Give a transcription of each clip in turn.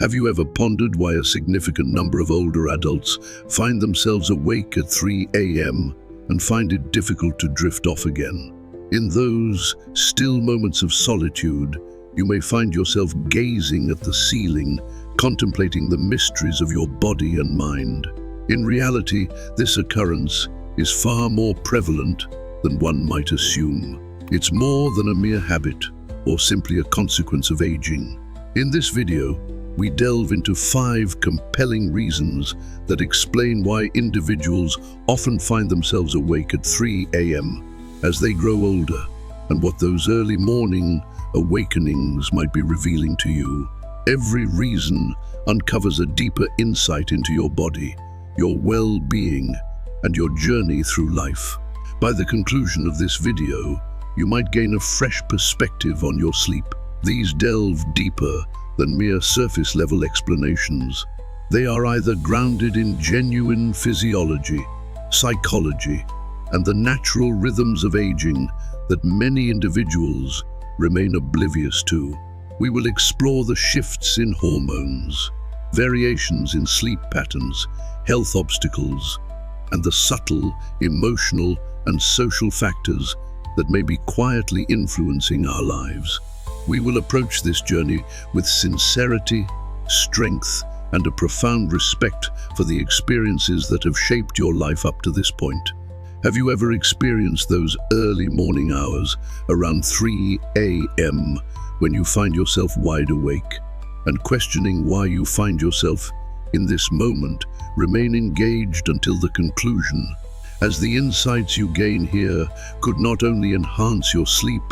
Have you ever pondered why a significant number of older adults find themselves awake at 3 a.m. and find it difficult to drift off again? In those still moments of solitude, you may find yourself gazing at the ceiling, contemplating the mysteries of your body and mind. In reality, this occurrence is far more prevalent than one might assume. It's more than a mere habit or simply a consequence of aging. In this video, we delve into 5 compelling reasons that explain why individuals often find themselves awake at 3 a.m. as they grow older, and what those early morning awakenings might be revealing to you. Every reason uncovers a deeper insight into your body, your well-being, and your journey through life. By the conclusion of this video, you might gain a fresh perspective on your sleep. These delve deeper than mere surface-level explanations. They are either grounded in genuine physiology, psychology, and the natural rhythms of aging that many individuals remain oblivious to. We will explore the shifts in hormones, variations in sleep patterns, health obstacles, and the subtle emotional and social factors that may be quietly influencing our lives. We will approach this journey with sincerity, strength, and a profound respect for the experiences that have shaped your life up to this point. Have you ever experienced those early morning hours around 3 a.m. when you find yourself wide awake and questioning why you find yourself in this moment? Remain engaged until the conclusion, as the insights you gain here could not only enhance your sleep,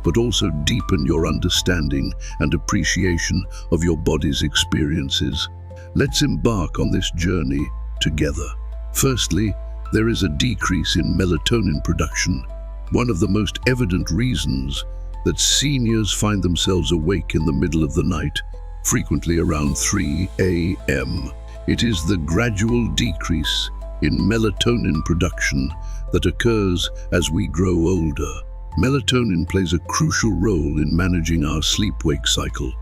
but also deepen your understanding and appreciation of your body's experiences. Let's embark on this journey together. Firstly, there is a decrease in melatonin production, one of the most evident reasons that seniors find themselves awake in the middle of the night, frequently around 3 a.m. It is the gradual decrease in melatonin production that occurs as we grow older. Melatonin plays a crucial role in managing our sleep-wake cycle,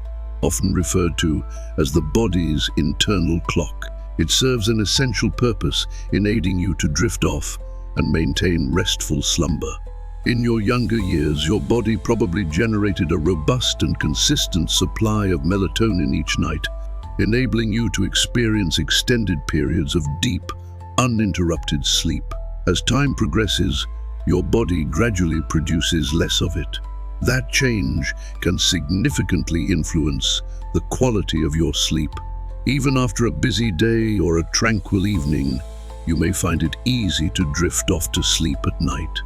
often referred to as the body's internal clock. It serves an essential purpose in aiding you to drift off and maintain restful slumber. In your younger years, your body probably generated a robust and consistent supply of melatonin each night, enabling you to experience extended periods of deep, uninterrupted sleep. As time progresses, your body gradually produces less of it. That change can significantly influence the quality of your sleep. Even after a busy day or a tranquil evening, you may find it easy to drift off to sleep at night.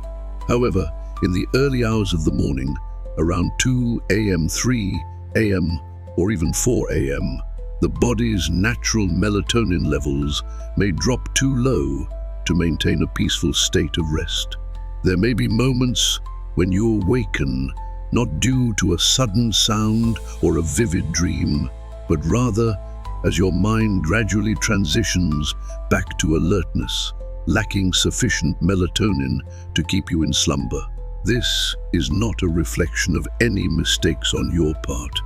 However, in the early hours of the morning, around 2 a.m., 3 a.m., or even 4 a.m., the body's natural melatonin levels may drop too low to maintain a peaceful state of rest. There may be moments when you awaken not due to a sudden sound or a vivid dream, but rather as your mind gradually transitions back to alertness, lacking sufficient melatonin to keep you in slumber. This is not a reflection of any mistakes on your part,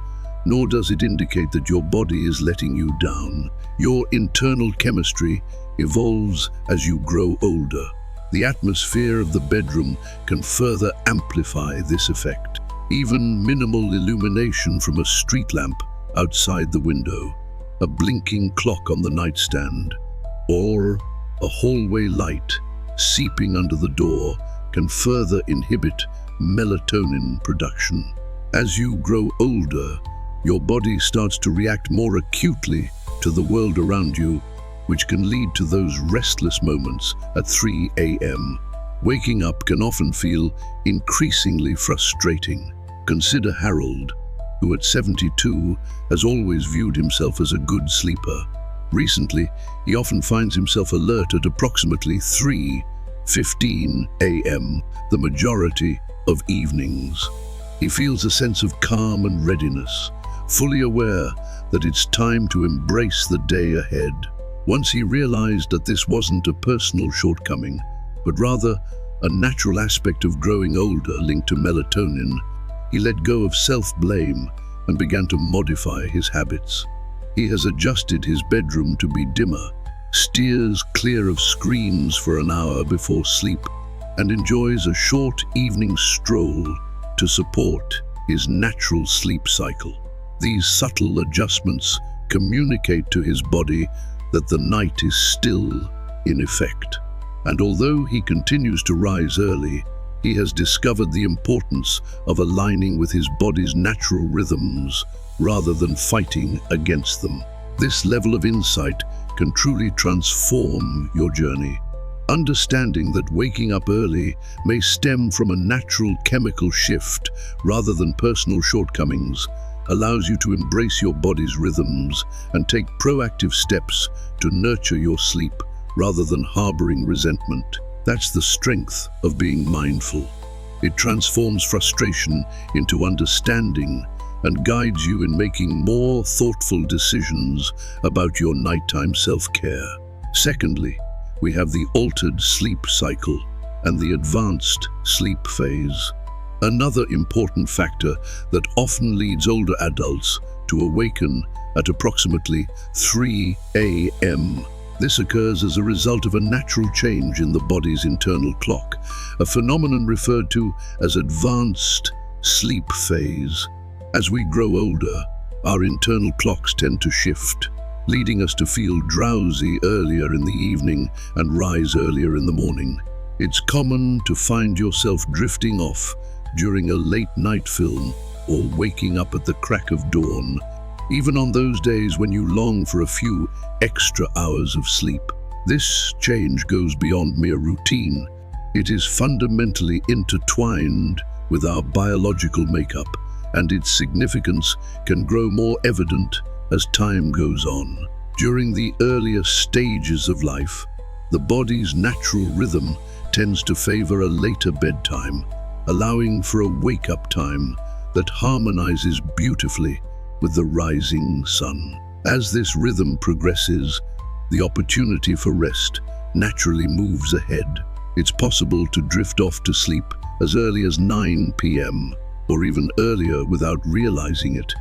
nor does it indicate that your body is letting you down. Your internal chemistry evolves as you grow older. The atmosphere of the bedroom can further amplify this effect. Even minimal illumination from a street lamp outside the window, a blinking clock on the nightstand, or a hallway light seeping under the door can further inhibit melatonin production. As you grow older, your body starts to react more acutely to the world around you, which can lead to those restless moments at 3 a.m. Waking up can often feel increasingly frustrating. Consider Harold, who at 72 has always viewed himself as a good sleeper. Recently, he often finds himself alert at approximately 3:15 a.m., the majority of evenings. He feels a sense of calm and readiness, fully aware that it's time to embrace the day ahead. Once he realized that this wasn't a personal shortcoming, but rather a natural aspect of growing older linked to melatonin, he let go of self-blame and began to modify his habits. He has adjusted his bedroom to be dimmer, steers clear of screens for an hour before sleep, and enjoys a short evening stroll to support his natural sleep cycle. These subtle adjustments communicate to his body that the night is still in effect. And although he continues to rise early, he has discovered the importance of aligning with his body's natural rhythms rather than fighting against them. This level of insight can truly transform your journey. Understanding that waking up early may stem from a natural chemical shift rather than personal shortcomings allows you to embrace your body's rhythms and take proactive steps to nurture your sleep rather than harboring resentment. That's the strength of being mindful. It transforms frustration into understanding and guides you in making more thoughtful decisions about your nighttime self-care. Secondly, we have the altered sleep cycle and the advanced sleep phase. Another important factor that often leads older adults to awaken at approximately 3 a.m. This occurs as a result of a natural change in the body's internal clock, a phenomenon referred to as advanced sleep phase. As we grow older, our internal clocks tend to shift, leading us to feel drowsy earlier in the evening and rise earlier in the morning. It's common to find yourself drifting off during a late-night film or waking up at the crack of dawn, even on those days when you long for a few extra hours of sleep. This change goes beyond mere routine. It is fundamentally intertwined with our biological makeup, and its significance can grow more evident as time goes on. During the earlier stages of life, the body's natural rhythm tends to favor a later bedtime, allowing for a wake-up time that harmonizes beautifully with the rising sun. As this rhythm progresses, the opportunity for rest naturally moves ahead. It's possible to drift off to sleep as early as 9 p.m. or even earlier without realizing it,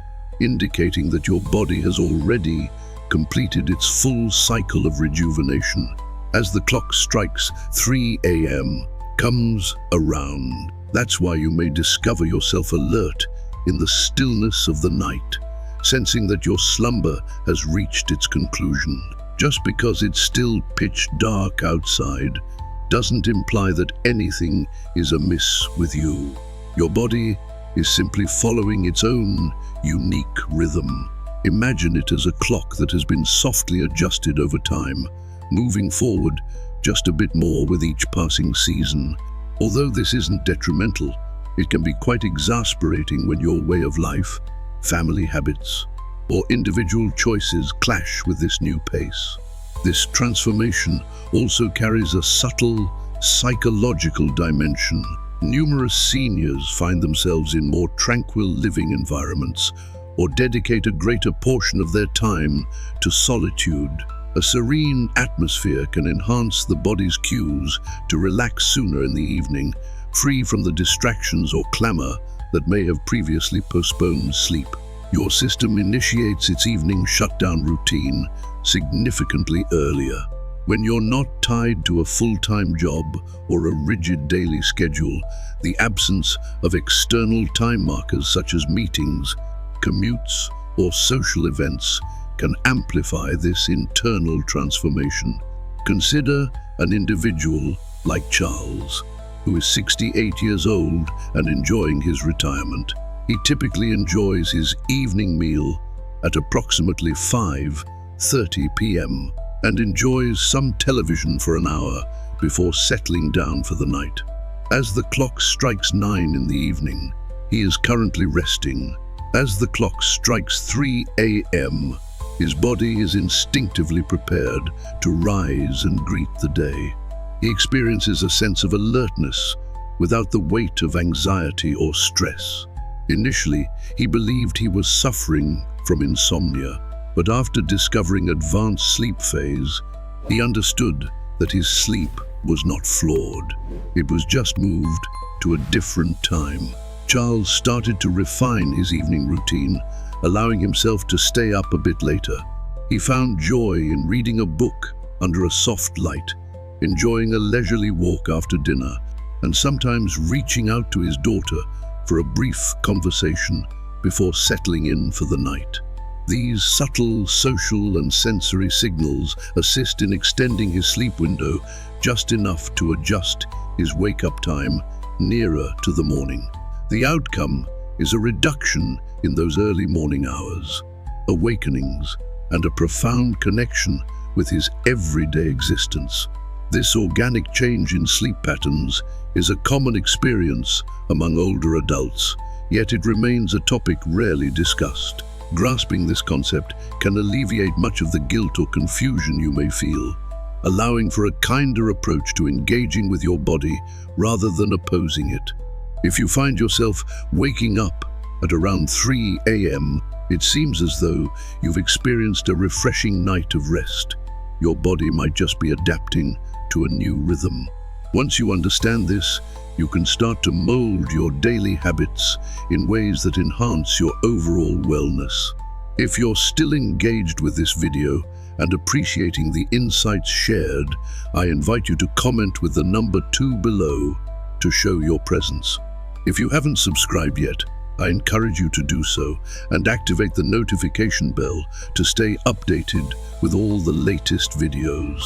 indicating that your body has already completed its full cycle of rejuvenation. As the clock strikes 3 a.m. comes around, that's why you may discover yourself alert in the stillness of the night, sensing that your slumber has reached its conclusion. Just because it's still pitch dark outside doesn't imply that anything is amiss with you. Your body is simply following its own unique rhythm. Imagine it as a clock that has been softly adjusted over time, moving forward just a bit more with each passing season. Although this isn't detrimental, it can be quite exasperating when your way of life, family habits, or individual choices clash with this new pace. This transformation also carries a subtle psychological dimension. Numerous seniors find themselves in more tranquil living environments or dedicate a greater portion of their time to solitude. A serene atmosphere can enhance the body's cues to relax sooner in the evening, free from the distractions or clamor that may have previously postponed sleep. Your system initiates its evening shutdown routine significantly earlier. When you're not tied to a full-time job or a rigid daily schedule, the absence of external time markers such as meetings, commutes, or social events can amplify this internal transformation. Consider an individual like Charles, who is 68 years old and enjoying his retirement. He typically enjoys his evening meal at approximately 5:30 p.m. and enjoys some television for an hour before settling down for the night. As the clock strikes 9 in the evening, he is currently resting. As the clock strikes 3 a.m., his body is instinctively prepared to rise and greet the day. He experiences a sense of alertness without the weight of anxiety or stress. Initially, he believed he was suffering from insomnia, but after discovering advanced sleep phase, he understood that his sleep was not flawed. It was just moved to a different time. Charles started to refine his evening routine, allowing himself to stay up a bit later. He found joy in reading a book under a soft light, enjoying a leisurely walk after dinner, and sometimes reaching out to his daughter for a brief conversation before settling in for the night. These subtle social and sensory signals assist in extending his sleep window just enough to adjust his wake-up time nearer to the morning. The outcome is a reduction in those early morning hours, awakenings, and a profound connection with his everyday existence. This organic change in sleep patterns is a common experience among older adults, yet it remains a topic rarely discussed. Grasping this concept can alleviate much of the guilt or confusion you may feel, allowing for a kinder approach to engaging with your body rather than opposing it. If you find yourself waking up at around 3 a.m., it seems as though you've experienced a refreshing night of rest. Your body might just be adapting to a new rhythm. Once you understand this, you can start to mold your daily habits in ways that enhance your overall wellness. If you're still engaged with this video and appreciating the insights shared, I invite you to comment with the number 2 below to show your presence. If you haven't subscribed yet, I encourage you to do so and activate the notification bell to stay updated with all the latest videos.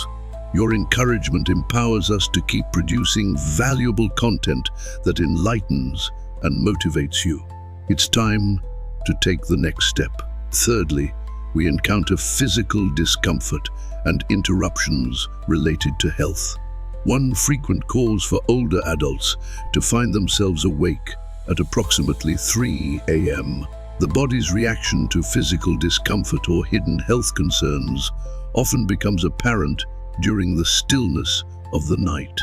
Your encouragement empowers us to keep producing valuable content that enlightens and motivates you. It's time to take the next step. Thirdly, we encounter physical discomfort and interruptions related to health. One frequent cause for older adults to find themselves awake at approximately 3 a.m. The body's reaction to physical discomfort or hidden health concerns often becomes apparent during the stillness of the night.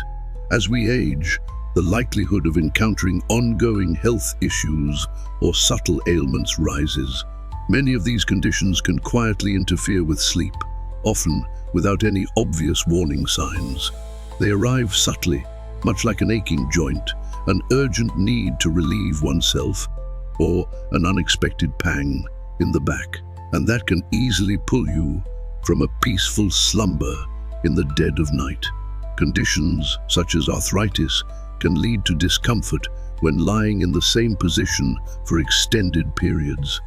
As we age, the likelihood of encountering ongoing health issues or subtle ailments rises. Many of these conditions can quietly interfere with sleep, often without any obvious warning signs. They arrive subtly, much like an aching joint, an urgent need to relieve oneself, or an unexpected pang in the back, and that can easily pull you from a peaceful slumber in the dead of night. Conditions such as arthritis can lead to discomfort when lying in the same position for extended periods.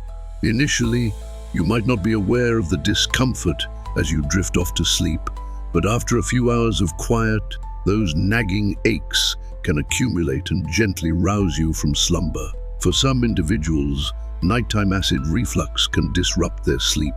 Initially, you might not be aware of the discomfort as you drift off to sleep, but after a few hours of quiet, those nagging aches can accumulate and gently rouse you from slumber. For some individuals, nighttime acid reflux can disrupt their sleep,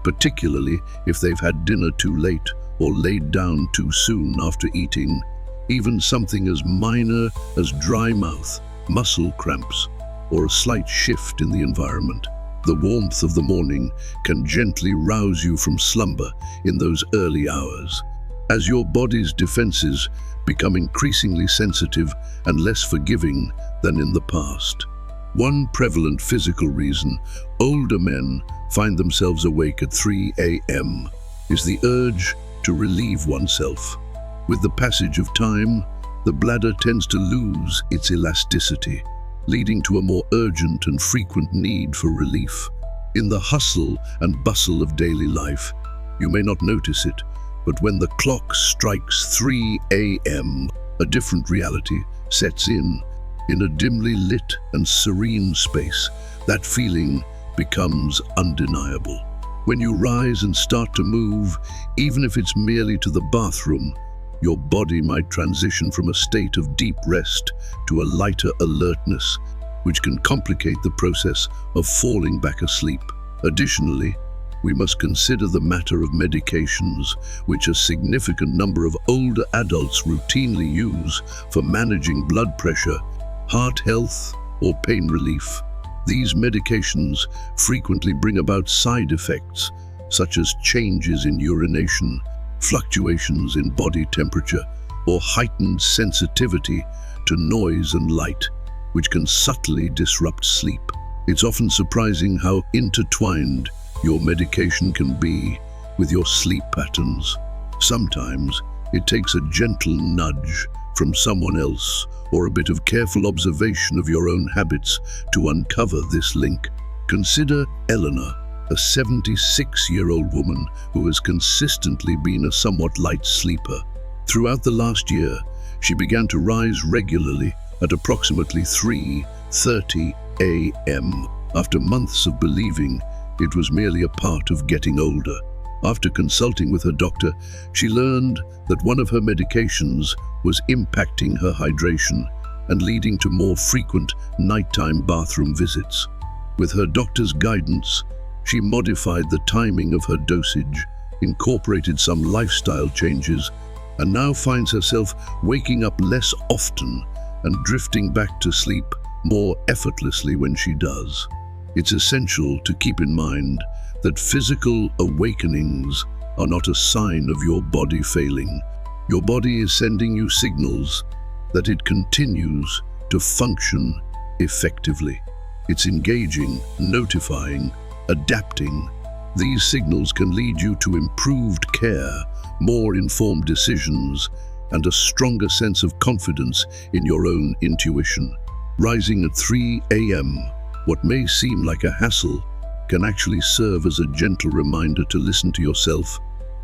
particularly if they've had dinner too late or laid down too soon after eating. Even something as minor as dry mouth, muscle cramps, or a slight shift in the environment. The warmth of the morning can gently rouse you from slumber in those early hours. As your body's defenses become increasingly sensitive and less forgiving than in the past. One prevalent physical reason older men find themselves awake at 3 a.m. is the urge to relieve oneself. With the passage of time, the bladder tends to lose its elasticity, leading to a more urgent and frequent need for relief. In the hustle and bustle of daily life, you may not notice it, but when the clock strikes 3 a.m., a different reality sets in. In a dimly lit and serene space, that feeling becomes undeniable. When you rise and start to move, even if it's merely to the bathroom, your body might transition from a state of deep rest to a lighter alertness, which can complicate the process of falling back asleep. Additionally, we must consider the matter of medications, which a significant number of older adults routinely use for managing blood pressure, heart health, or pain relief. These medications frequently bring about side effects, such as changes in urination, fluctuations in body temperature, or heightened sensitivity to noise and light, which can subtly disrupt sleep. It's often surprising how intertwined your medication can be with your sleep patterns. Sometimes it takes a gentle nudge from someone else or a bit of careful observation of your own habits to uncover this link. Consider Eleanor, a 76-year-old woman who has consistently been a somewhat light sleeper. Throughout the last year, she began to rise regularly at approximately 3:30 a.m. after months of believing it was merely a part of getting older. After consulting with her doctor, she learned that one of her medications was impacting her hydration and leading to more frequent nighttime bathroom visits. With her doctor's guidance, she modified the timing of her dosage, incorporated some lifestyle changes, and now finds herself waking up less often and drifting back to sleep more effortlessly when she does. It's essential to keep in mind that physical awakenings are not a sign of your body failing. Your body is sending you signals that it continues to function effectively. It's engaging, notifying, adapting. These signals can lead you to improved care, more informed decisions, and a stronger sense of confidence in your own intuition. Rising at 3 a.m., what may seem like a hassle, can actually serve as a gentle reminder to listen to yourself,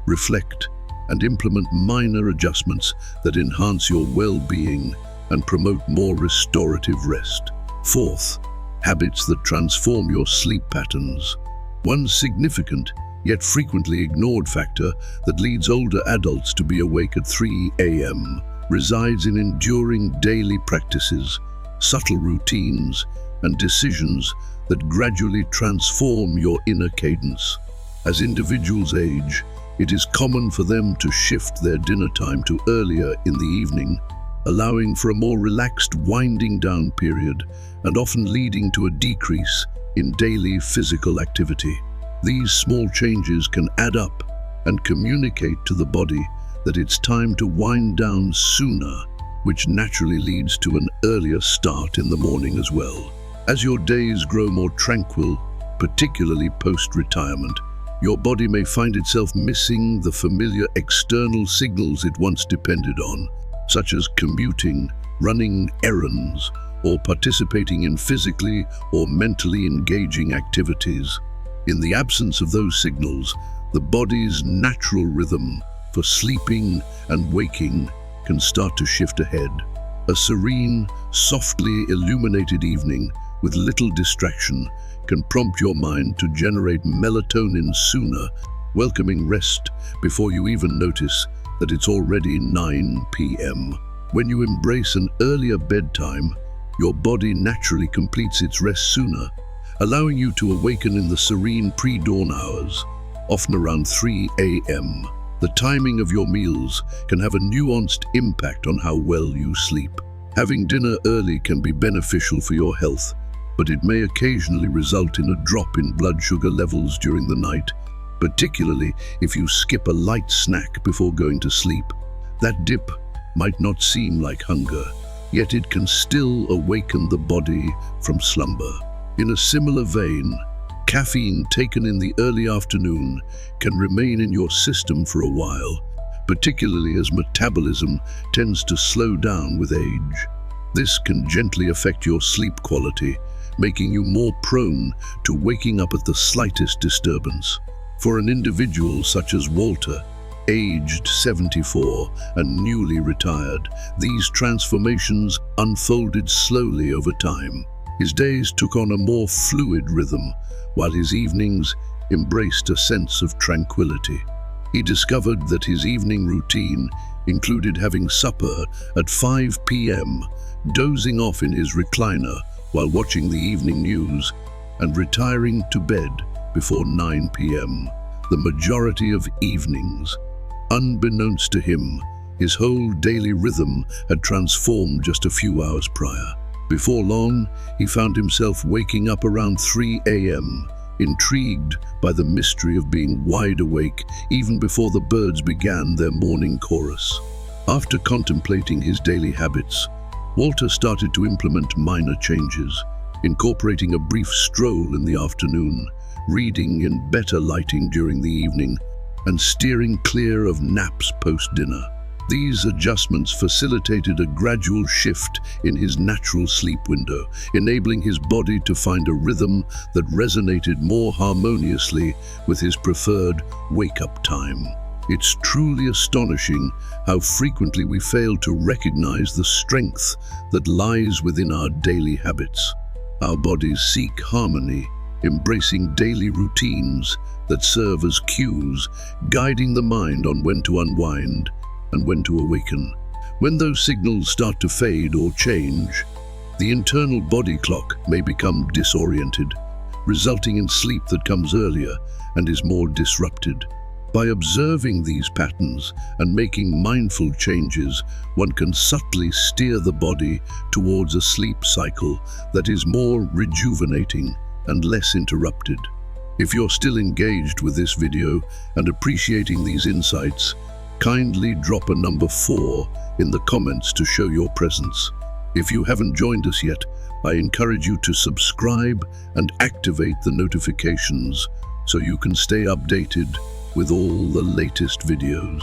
reflect, and implement minor adjustments that enhance your well-being and promote more restorative rest. Fourth, habits that transform your sleep patterns. One significant, yet frequently ignored factor that leads older adults to be awake at 3 a.m. resides in enduring daily practices, subtle routines, and decisions that gradually transform your inner cadence. As individuals age, it is common for them to shift their dinner time to earlier in the evening, allowing for a more relaxed winding down period and often leading to a decrease in daily physical activity. These small changes can add up and communicate to the body that it's time to wind down sooner, which naturally leads to an earlier start in the morning as well. As your days grow more tranquil, particularly post-retirement, your body may find itself missing the familiar external signals it once depended on, such as commuting, running errands, or participating in physically or mentally engaging activities. In the absence of those signals, the body's natural rhythm for sleeping and waking can start to shift ahead. A serene, softly illuminated evening with little distraction can prompt your mind to generate melatonin sooner, welcoming rest before you even notice that it's already 9 p.m. When you embrace an earlier bedtime, your body naturally completes its rest sooner, allowing you to awaken in the serene pre-dawn hours, often around 3 a.m. The timing of your meals can have a nuanced impact on how well you sleep. Having dinner early can be beneficial for your health, but it may occasionally result in a drop in blood sugar levels during the night, particularly if you skip a light snack before going to sleep. That dip might not seem like hunger, yet it can still awaken the body from slumber. In a similar vein, caffeine taken in the early afternoon can remain in your system for a while, particularly as metabolism tends to slow down with age. This can gently affect your sleep quality, making you more prone to waking up at the slightest disturbance. For an individual such as Walter, aged 74 and newly retired, these transformations unfolded slowly over time. His days took on a more fluid rhythm, while his evenings embraced a sense of tranquility. He discovered that his evening routine included having supper at 5 p.m., dozing off in his recliner while watching the evening news, and retiring to bed before 9 p.m. the majority of evenings. Unbeknownst to him, his whole daily rhythm had transformed just a few hours prior. Before long, he found himself waking up around 3 a.m., intrigued by the mystery of being wide awake even before the birds began their morning chorus. After contemplating his daily habits, Walter started to implement minor changes, incorporating a brief stroll in the afternoon, reading in better lighting during the evening, and steering clear of naps post-dinner. These adjustments facilitated a gradual shift in his natural sleep window, enabling his body to find a rhythm that resonated more harmoniously with his preferred wake-up time. It's truly astonishing how frequently we fail to recognize the strength that lies within our daily habits. Our bodies seek harmony, embracing daily routines that serve as cues, guiding the mind on when to unwind and when to awaken. When those signals start to fade or change, the internal body clock may become disoriented, resulting in sleep that comes earlier and is more disrupted. By observing these patterns and making mindful changes, one can subtly steer the body towards a sleep cycle that is more rejuvenating and less interrupted. If you're still engaged with this video and appreciating these insights, kindly drop a number 4 in the comments to show your presence. If you haven't joined us yet, I encourage you to subscribe and activate the notifications so you can stay updated with all the latest videos.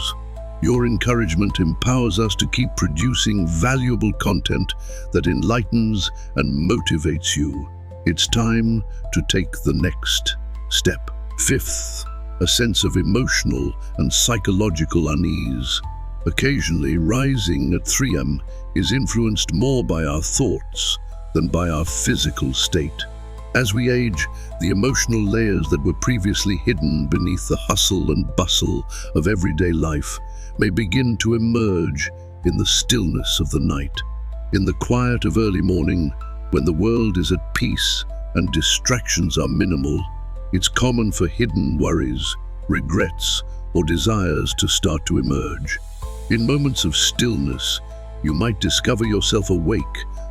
Your encouragement empowers us to keep producing valuable content that enlightens and motivates you. It's time to take the next step. 5th, a sense of emotional and psychological unease. Occasionally, rising at 3 a.m. is influenced more by our thoughts than by our physical state. As we age, the emotional layers that were previously hidden beneath the hustle and bustle of everyday life may begin to emerge in the stillness of the night. In the quiet of early morning, when the world is at peace and distractions are minimal, it's common for hidden worries, regrets, or desires to start to emerge. In moments of stillness, you might discover yourself awake,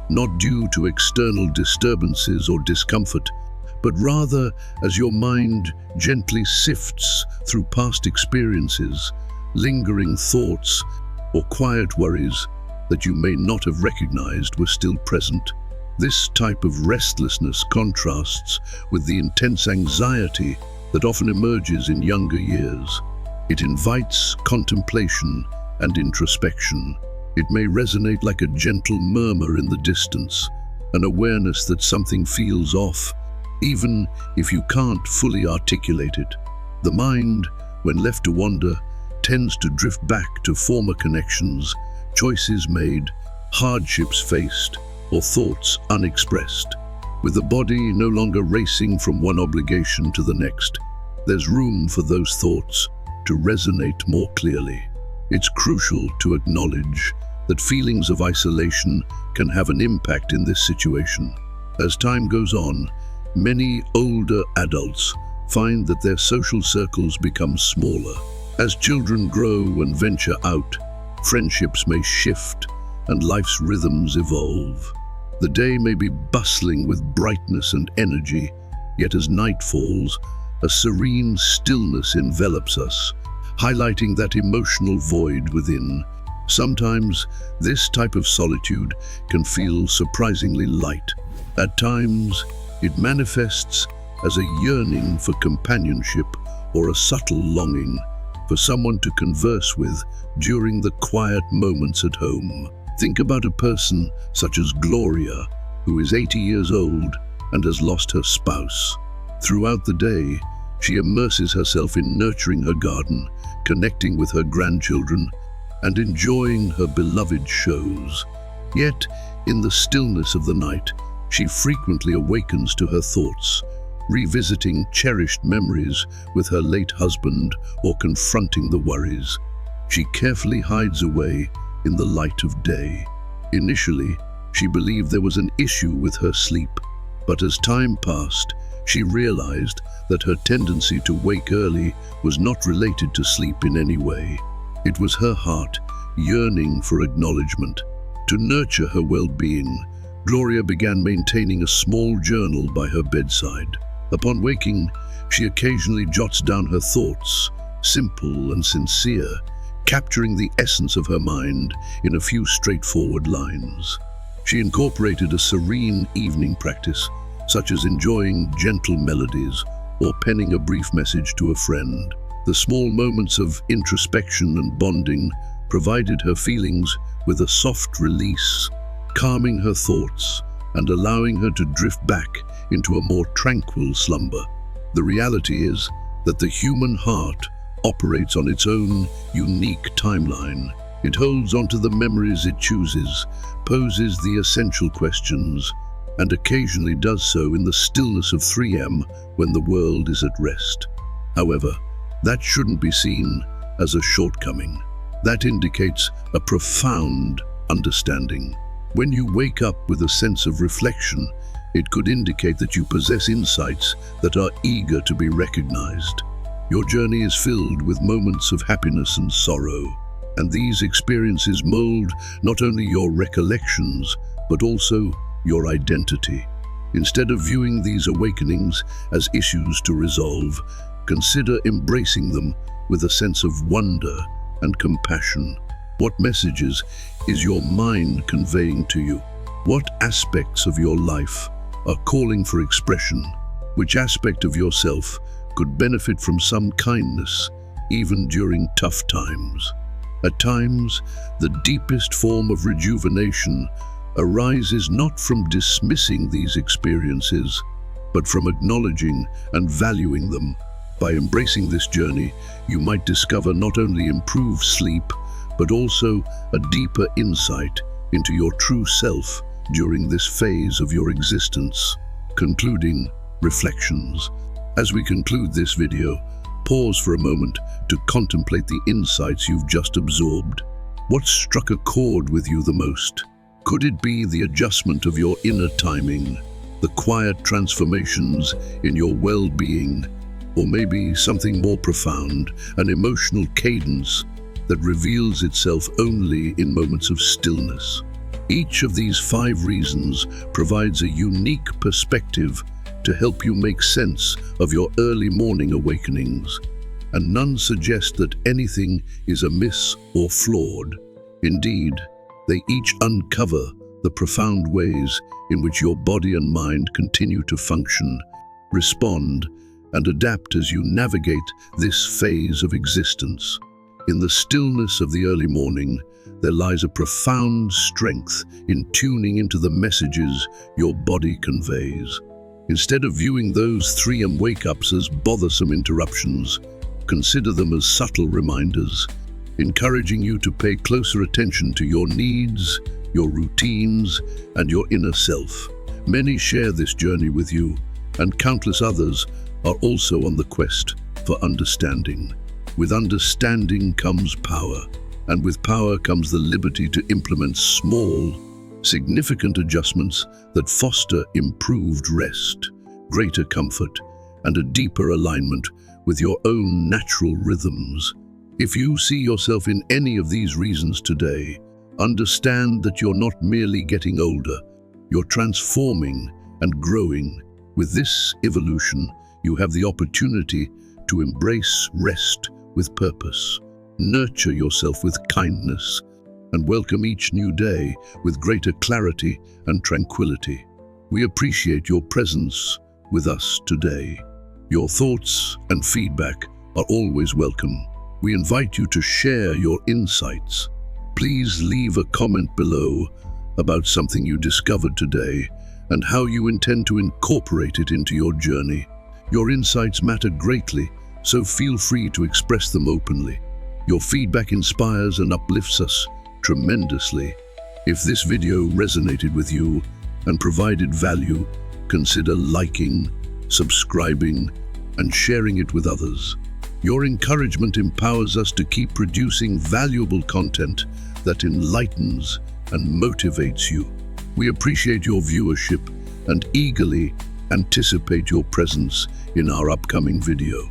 not due to external disturbances or discomfort, but rather as your mind gently sifts through past experiences, lingering thoughts, or quiet worries that you may not have recognized were still present. This type of restlessness contrasts with the intense anxiety that often emerges in younger years. It invites contemplation and introspection. It may resonate like a gentle murmur in the distance, an awareness that something feels off, even if you can't fully articulate it. The mind, when left to wander, tends to drift back to former connections, choices made, hardships faced, or thoughts unexpressed. With the body no longer racing from one obligation to the next, there's room for those thoughts to resonate more clearly. It's crucial to acknowledge that feelings of isolation can have an impact in this situation. As time goes on, many older adults find that their social circles become smaller. As children grow and venture out, friendships may shift and life's rhythms evolve. The day may be bustling with brightness and energy, yet as night falls, a serene stillness envelops us, highlighting that emotional void within. Sometimes, this type of solitude can feel surprisingly light. At times, it manifests as a yearning for companionship or a subtle longing for someone to converse with during the quiet moments at home. Think about a person such as Gloria, who is 80 years old and has lost her spouse. Throughout the day, she immerses herself in nurturing her garden, connecting with her grandchildren, and enjoying her beloved shows. Yet, in the stillness of the night, she frequently awakens to her thoughts, revisiting cherished memories with her late husband or confronting the worries she carefully hides away in the light of day. Initially, she believed there was an issue with her sleep, but as time passed, she realized that her tendency to wake early was not related to sleep in any way. It was her heart yearning for acknowledgement. To nurture her well-being, Gloria began maintaining a small journal by her bedside. Upon waking, she occasionally jots down her thoughts, simple and sincere, capturing the essence of her mind in a few straightforward lines. She incorporated a serene evening practice, such as enjoying gentle melodies or penning a brief message to a friend. The small moments of introspection and bonding provided her feelings with a soft release, calming her thoughts and allowing her to drift back into a more tranquil slumber. The reality is that the human heart operates on its own unique timeline. It holds onto the memories it chooses, poses the essential questions, and occasionally does so in the stillness of 3 a.m. when the world is at rest. However, that shouldn't be seen as a shortcoming. That indicates a profound understanding. When you wake up with a sense of reflection, it could indicate that you possess insights that are eager to be recognized. Your journey is filled with moments of happiness and sorrow, and these experiences mold not only your recollections, but also your identity. Instead of viewing these awakenings as issues to resolve, consider embracing them with a sense of wonder and compassion. What messages is your mind conveying to you? What aspects of your life are calling for expression? Which aspect of yourself could benefit from some kindness, even during tough times? At times, the deepest form of rejuvenation arises not from dismissing these experiences, but from acknowledging and valuing them. By embracing this journey, you might discover not only improved sleep, but also a deeper insight into your true self during this phase of your existence. Concluding reflections. As we conclude this video, pause for a moment to contemplate the insights you've just absorbed. What struck a chord with you the most? Could it be the adjustment of your inner timing, the quiet transformations in your well-being, or maybe something more profound, an emotional cadence that reveals itself only in moments of stillness? Each of these 5 reasons provides a unique perspective to help you make sense of your early morning awakenings, and none suggest that anything is amiss or flawed. Indeed, they each uncover the profound ways in which your body and mind continue to function, respond, and adapt as you navigate this phase of existence. In the stillness of the early morning, there lies a profound strength in tuning into the messages your body conveys. Instead of viewing those 3 a.m. wake-ups as bothersome interruptions, consider them as subtle reminders, encouraging you to pay closer attention to your needs, your routines, and your inner self. Many share this journey with you, and countless others are also on the quest for understanding. With understanding comes power, and with power comes the liberty to implement small, significant adjustments that foster improved rest, greater comfort, and a deeper alignment with your own natural rhythms. If you see yourself in any of these reasons today, understand that you're not merely getting older, you're transforming and growing. With this evolution, you have the opportunity to embrace rest with purpose, nurture yourself with kindness, and welcome each new day with greater clarity and tranquility. We appreciate your presence with us today. Your thoughts and feedback are always welcome. We invite you to share your insights. Please leave a comment below about something you discovered today and how you intend to incorporate it into your journey. Your insights matter greatly, so feel free to express them openly. Your feedback inspires and uplifts us tremendously. If this video resonated with you and provided value, consider liking, subscribing, and sharing it with others. Your encouragement empowers us to keep producing valuable content that enlightens and motivates you. We appreciate your viewership and eagerly anticipate your presence in our upcoming video.